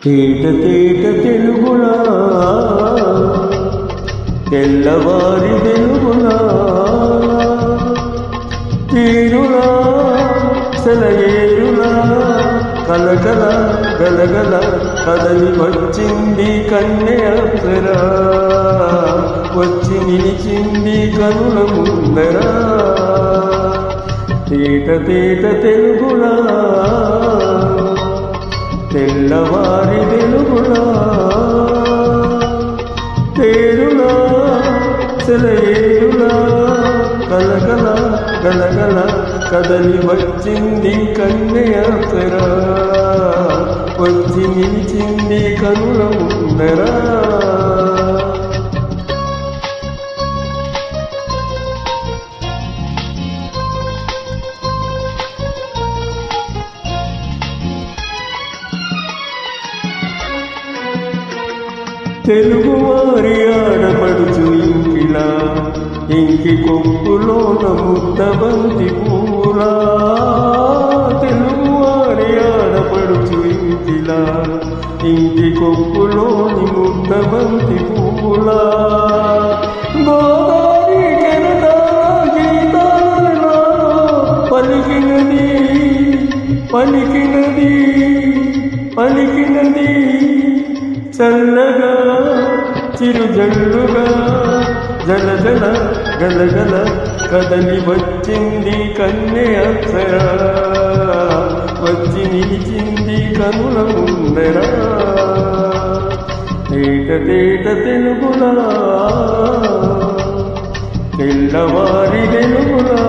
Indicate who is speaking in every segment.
Speaker 1: తేట తేట తెలుగులా తెల్లవారి వెలుగులా తీరులా సెలయేరులా కలకల గలగల కదలి వచ్చింది కన్యయాత్రరా వచ్చి నిలిచింది కనుల ముందరా తేట తేట తెలుగులా తెల్లవారి వెలుగులా తేరులా సెలయేరులా కలగల గలగల కదలి వచ్చింది కన్యయాత్రరా వచ్చి నిలిచింది కనుల ముందరా తెలుగువారి ఆడపడుచు ఇంకిలా ఇంకి కొప్పులోన ముద్దబంతి పూలా తెలుగువారి ఆడపడుచు ఇంకిలా ఇంకి కొప్పులోని ముద్దబంతి పూలా గోదావరి కెరటాల గీతాలలో పలికినది పలికినది పలికినది చల్లగా చిరుజల్లుగా జల జల గలగల కదలి వచ్చింది కన్యయాత్రరా వచ్చి నిలిచింది కనుల ముందరా తేట తేట తెలుగులా తెల్లవారి వెలుగులా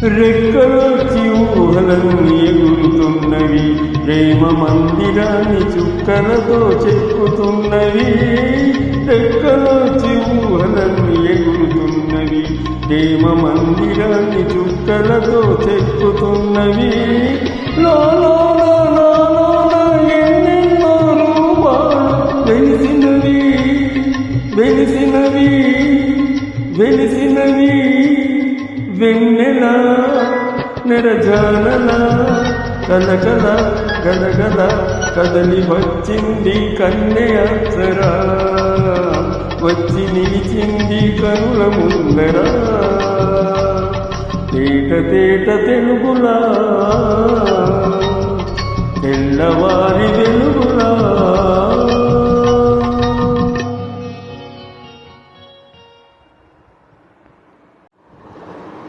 Speaker 1: రెక్కలొచ్చి ఊహలన్నీ ఎగురుతున్నవి ప్రేమ మందిరాన్ని చుక్కలతో చెక్కుతున్నవి రెక్కలొచ్చి ఊహలన్నీ ఎగురుతున్నవి ప్రేమ మందిరాన్ని చుక్కలతో చెక్కుతున్నవి ఎన్నెన్నో రూపాలు వెలిసినవి వెలిసినవి వెలిసినవి వెన్నెల నెరజానల కలకల గలగల కదలి వచ్చింది కన్యయాత్రరా వచ్చి నిలిచింది కనుల ముందరా తేట తేట తెలుగులా తెల్లవారి వెలుగులా